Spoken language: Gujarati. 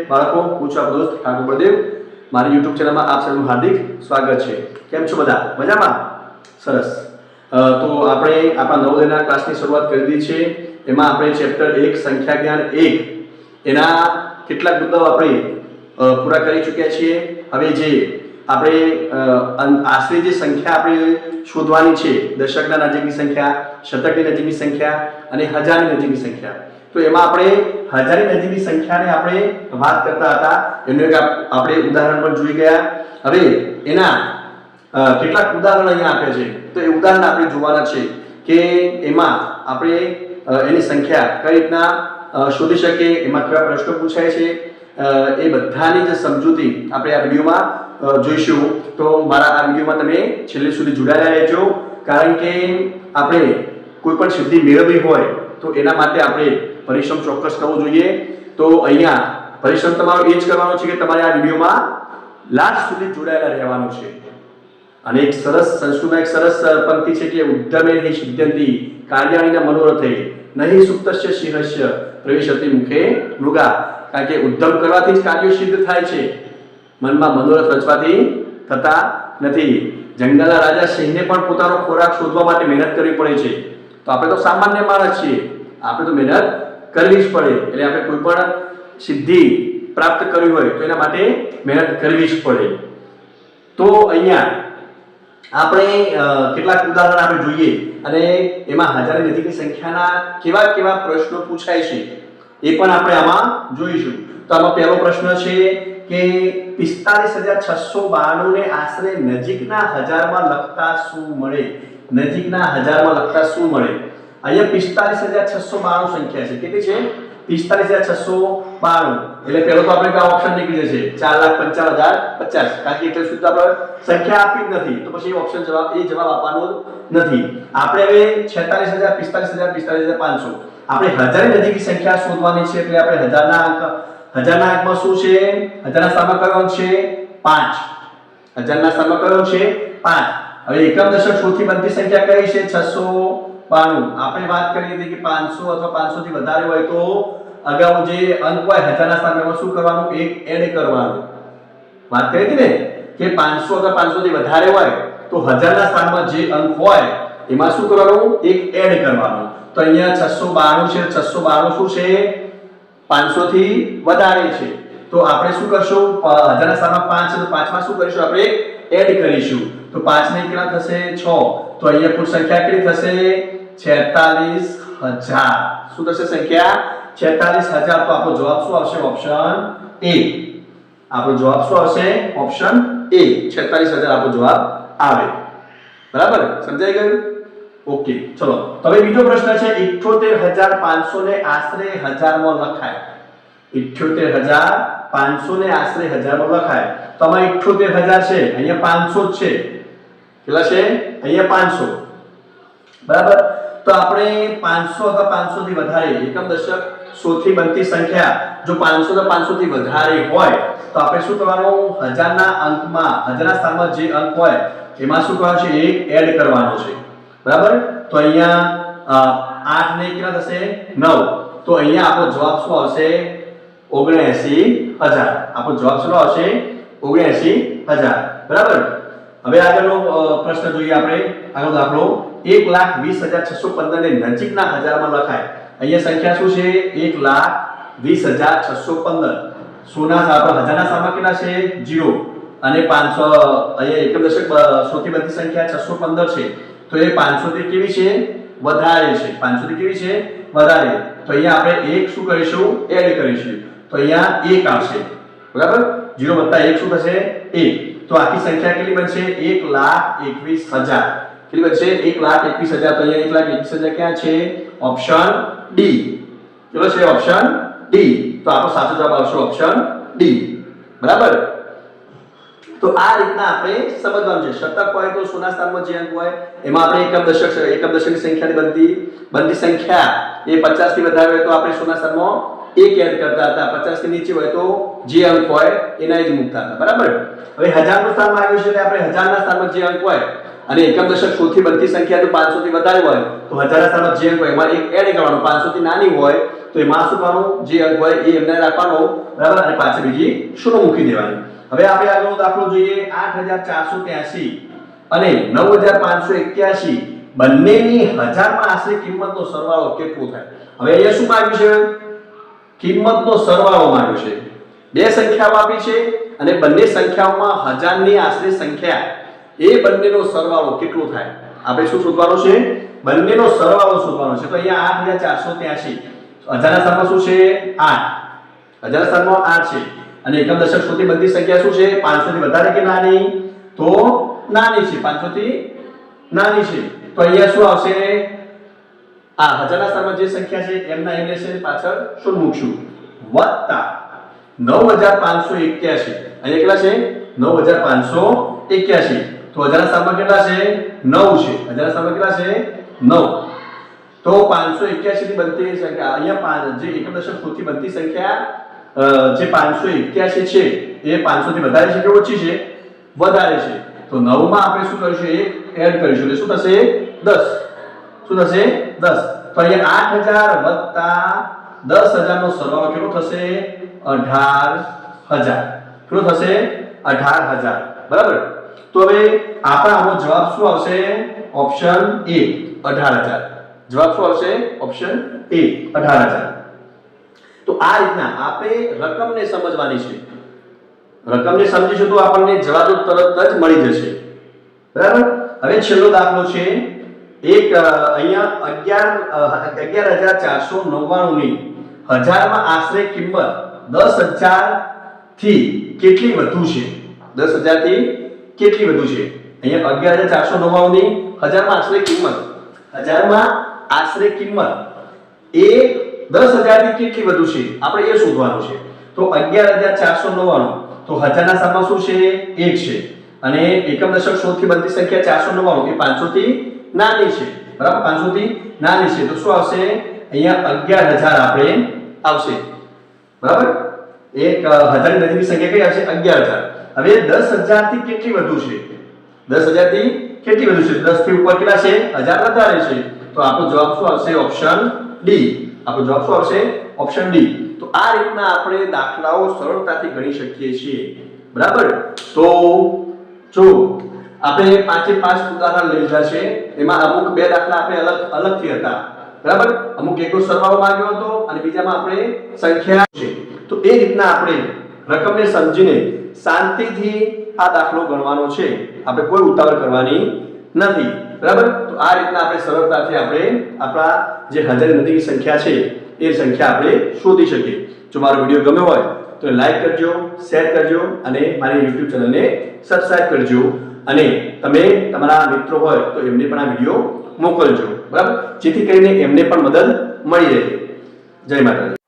બાળકો, હું છું આપણો દોસ્ત ઠાકોર બળદેવ. મારી યુટ્યુબ ચેનલમાં આપ સૌનું હાર્દિક સ્વાગત છે. કેમ છો બધા? મજામાં? સરસ. તો આપણે આપણા નવોદયના ક્લાસની શરૂઆત કરી દીધી છે. એમાં આપણે ચેપ્ટર 1 સંખ્યા જ્ઞાન 1 એના કેટલાક મુદ્દાઓ આપણે પૂરા કરી ચૂક્યા છીએ. હવે જે આપણે આશરે જે સંખ્યા આપણે શોધવાની છે, દશકના નજીકની સંખ્યા, શતકની નજીકની સંખ્યા અને હજારની નજીકની સંખ્યા. તો એમાં આપણે હજારની નજીકની સંખ્યાને આપણે વાત કરતા હતા. એનું એક આપણે ઉદાહરણ પણ જોઈ ગયા. હવે એના કેટલાક ઉદાહરણ અહીંયા આપે છે. તો એ ઉદાહરણ આપણે જોવાના છે કે એમાં આપણે એની સંખ્યા કઈ રીતના શોધી શકીએ, એમાં કેવા પ્રશ્નો પૂછાય છે, એ બધાની જે સમજૂતી આપણે આ વિડીયોમાં જોઈશું. તો મારા આ વિડીયોમાં તમે છેલ્લે સુધી જોડાયેલા રહેજો, કારણ કે આપણે કોઈ પણ સિદ્ધિ મેળવવી હોય તો એના માટે આપણે પરિશ્રમ ચોક્કસ કરવો જોઈએ. તો અહીંયા પરિશ્રમ તમારો એ જ કરવાનો છે કે તમારે આ વિડીયોમાં લાસ્ટ સુધી જોડાયેલા રહેવાનું છે. અને એક સરસ સંસ્કૃતમાં એક સરસ પંક્તિ છે કે ઉદ્યમે હિ સિદ્ધ્યંતિ કાર્યાણીના મનોરથે નહીં સુપ્તસ્ય સિંહસ્ય પ્રવિશતિ મુખે મૃગા. કારણ કે ઉદ્યમ કરવાથી જ કાર્યો સિદ્ધ થાય છે, મનમાં મનોરથ રચવાથી થતા નથી. જંગલના રાજા સિંહને પણ પોતાનો ખોરાક શોધવા માટે મહેનત કરવી પડે છે. તો આપણે તો સામાન્ય માણસ છીએ, આપણે તો મહેનત કરવી જ પડે. એટલે આપણે કોઈ પણ સિદ્ધિ પ્રાપ્ત કરવી હોય તો એના માટે મહેનત કરવી જ પડે. તો અહીંયા આપણે કેટલાક ઉદાહરણ આપણે જોઈએ અને એમાં હજારની નજીકની સંખ્યાના કેવા કેવા પ્રશ્નો પૂછાય છે એ પણ આપણે આમાં જોઈશું. તો આમાં પહેલો પ્રશ્ન છે કે 45,692 ને આશરે નજીકના હજારમાં લખતા શું મળે? નજીકના હજારમાં લખતા શું મળે? અહીંયા 45,692 સંખ્યા છે. કેટલી છે? 45,692. એટલે પહેલો તો આપણે કયો ઓપ્શન નીકળી જશે? 4,55,050. કારણ કે એટલે સુધી આપણે સંખ્યા આપી જ નથી, તો પછી ઓપ્શન જવાબ આપવાનો નથી. આપણે હવે 46,000, 45,000, 45,500 આપણે હજારની નજીકની સંખ્યા શોધવાની છે. એટલે આપણે હજારના અંકમાં શું છે? હજારના સ્થાનમાં કયો અંક છે? 5. હજારના સ્થાનમાં કયો છે? 5. હવે એકમ દશક સૌથી બનતી સંખ્યા કઈ છે? 692. આપણે વાત કરી હતી કે 500 અથવા 500 થી વધારે હોય તો અગાઉ જે અંક હોય હજારના સ્થાનમાં શું કરવાનું? એક એડ કરવાનું. વાત કરી હતી ને કે 500 અથવા 500 થી વધારે હોય તો હજારના સ્થાનમાં જે અંક હોય એમાં શું કરવાનું? એક એડ કરવાનું. તો અહીંયા 692 છે. 692 શું છે? 500 થી વધારે છે. તો આપણે શું કરશું? હજારના સ્થાનમાં 5 છે તો 5 માં શું કરીશું? આપણે એડ કરીશું. તો 5 ને કેટલા થશે? 6. તો અહીંયા કુલ સંખ્યા કેટલી થશે? 46,000. શું થશે સંખ્યા? 46,000. તો આપણો જવાબ શું આવશે? Option A. આપણો જવાબ શું આવશે? Option A. 46,000 આપણો જવાબ આવે. બરાબર? સમજાઈ ગયું? ઓકે, ચલો. તો હવે બીજો પ્રશ્ન છે 78,500 ને આશરે હજારમાં લખાય. 78,500 ને આશરે હજારમાં લખાય. તો આમાં 78,000 છે, અહીંયા 500 છે. કેટલા છે? અહીંયા 500. બરાબર? તો આપણે 500 અથવા 500 થી વધારે એકમ દશક સૌથી બનતી સંખ્યા જો 500 અથવા 500 થી વધારે હોય તો આપણે શું કરવાનું? હજારના અંકમાં હજારના સ્થાનમાં જે અંક હોય એમાં શું કરવાનું છે? એક એડ કરવાનો છે. બરાબર? તો અહીંયા 8 ને કેટલા થશે? 9. તો અહીંયા આપણો જવાબ શું આવશે? 79,000. આપણો જવાબ શું આવશે? 79,000. બરાબર? હવે આગળનો પ્રશ્ન જોઈએ આપણે. આગળ દાખલો 1,20,615 ને નજીકના હજારમાં લખાય. અહીંયા સંખ્યા શું છે? 1,20,615. સોના આપણા હજારના સ્થાનમાં કેટલા છે? 0 અને 500. અહીંયા એકમ દશક સૌથી બનતી સંખ્યા 615 છે. તો એ 500 થી કેવી છે? વધારે છે. 500 થી કેવી છે? વધારે. તો અહીંયા આપણે એક શું કરીશું? એડ કરીશું. તો અહીંયા 1 આવશે. બરાબર? 0 + 1 શું થશે? 1. તો આખી સંખ્યા કેટલી બનશે? 1,21,000. કેટલી બનશે? 1,21,000. તો અહીંયા 1,21,000 ક્યાં છે? Option D. ચલો છે ઓપ્શન ડી. તો આપણો સાચો જવાબ આવશે ઓપ્શન ડી. બરાબર? તો આ રીતના આપણે સમજવાનું છે. શતક હોય તો સોના સ્થાનમાં જે અંક હોય એમાં આપણે એકમ દશકની સંખ્યાની બનતી સંખ્યા એ 50 થી વધારે હોય તો આપણે સોના સ્થાનમાં એક એડ કરતા હતા. 50 થી નીચે હોય તો જે અંક હોય એના જ મૂકતા હતા. બરાબર? હવે હજારનું સ્થાનમાં આવ્યું છે એટલે આપણે હજારના સ્થાનમાં જે અંક હોય અને એકમ દશક સૌથી બનતી સંખ્યા તો 500 થી વધારે હોય તો હજારના સ્થાનમાં જે અંક હોય એમાં એક એડ કરવાનો. 500 થી નાની હોય તો એમાં શું કરવાનું, જે અંક હોય એ એમને રાખવાનો, બરાબર, અને પાછળ બીજી શૂન્ય મૂકી દેવાની. હવે આપણે આગળનો દાખલો જોઈએ. 8483 અને 9581 બંનેની હજારમાં આશરે કિંમતનો સરવાળો કેટલો થાય? હવે અહીંયા શું માંગ્યું છે? કિંમતનો સરવાળો માંગ્યો છે. બે સંખ્યાઓ આપી છે અને બંને સંખ્યાઓમાં હજારની આશરે સંખ્યા, એ બંનેનો સરવાળો કેટલો થાય? આપણે શું શોધવાનું છે? બંનેનો સરવાળો શોધવાનો છે. તો અહીંયા 8483 હજારના સ્થાનમાં શું છે? 8. હજારના સ્થાનમાં 8 છે અને એકમ દશક સુધી બધી સંખ્યા શું છે? 500 થી વધારે કે નાની? તો નાની છે, 500 થી નાની છે. તો અહીંયા શું આવશે? આ હજારના સ્થાનમાં જે સંખ્યા છે એમના એમ લેશે, પાછળ શું મૂકશું? વત્તા 9581. અહીંયા કેટલા છે? 9581. તો હજારના સ્થાનમાં કેટલા છે? 9 છે. હજારના સ્થાનમાં કેટલા છે? 9. તો 581 થી બનતી સંખ્યા, અહીંયા જે એકમ દશક સુધી બનતી સંખ્યા જે 581 છે એ 500 થી વધારે છે કે ઓછી છે? વધારે છે. તો 9 માં આપણે શું કરીશું? એક એડ કરીશું એટલે શું થશે? 10. શું થશે? 10. તો અહીંયા 8000 વત્તા 10000 નો સરવાળો કેટલો થશે? 18000. કેટલો થશે? 18000. બરાબર. તો હવે આપણા આનો જવાબ શું આવશે? Option A, 18000. જવાબ શું આવશે? Option A, 18000. તો આ રીતના આપણે રકમને સમજવાની છે. રકમને સમજીશું તો આપણને જવાબ તરત જ મળી જશે. બરાબર. હવે છેલ્લો દાખલો છે. એક અહીંયા 11499 ની હજારમાં આશરે કિંમત 10000 થી કેટલી વધુ છે? 10000 થી કેટલી વધુ છે? અહીંયા 11499 ની હજારમાં આશરે કિંમત, હજારમાં આશરે કિંમત એ 10000 થી કેટલી વધુ છે? આપણે એ શોધવાનું છે. તો 11499, તો હજારના સ્થાનમાં શું છે? 1 છે અને એકમ દશક શોધથી બનતી સંખ્યા 499 એ 500 થી નાની છે. બરાબર, 500 થી નાની છે. તો શું આવશે? અહીંયા 11000 આપણે આવશે. બરાબર. એક હજારની નજીકની સંખ્યા કઈ આવશે? 11000. હવે 10000 થી કેટલી વધુ છે? 10000 થી કેટલી વધુ છે? 10 થી ઉપર કેટલા છે? 1000 વધારે છે. તો આપણો જવાબ શું આવશે? Option D. આપણો જવાબ શું આવશે? Option D. તો આ રીતના આપણે દાખલાઓ સરળતાથી ગણી શકીએ છીએ. બરાબર. તો જો આપણે 5 ઉદાહરણ લીધા છે, એમાં અમુક બે દાખલા આપણે અલગથી હતા. બરાબર. અમુક એકનો સરવાળો માંગ્યો હતો અને બીજામાં આપણે સંખ્યા છે. તો એ રીતના આપણે રકમને સમજીને શાંતિથી આ દાખલો ગણવાનો છે. આપણે કોઈ ઉતાવળ કરવાની નથી. બરાબર. તો આ રીતના આપણે સરળતાથી આપણે આપણા જે હજારની નજીકની સંખ્યા છે એ સંખ્યા આપણે શોધી શકીએ. જો મારો વિડીયો ગમ્યો હોય તો લાઈક કરજો, શેર કરજો અને મારી YouTube ચેનલને સબસ્ક્રાઇબ કરજો અને તમે તમારા મિત્રો હોય તો એમને પણ આ વિડીયો મોકલજો. બરાબર, જેથી કરીને એમને પણ મદદ મળી રહે. જય માતાજી.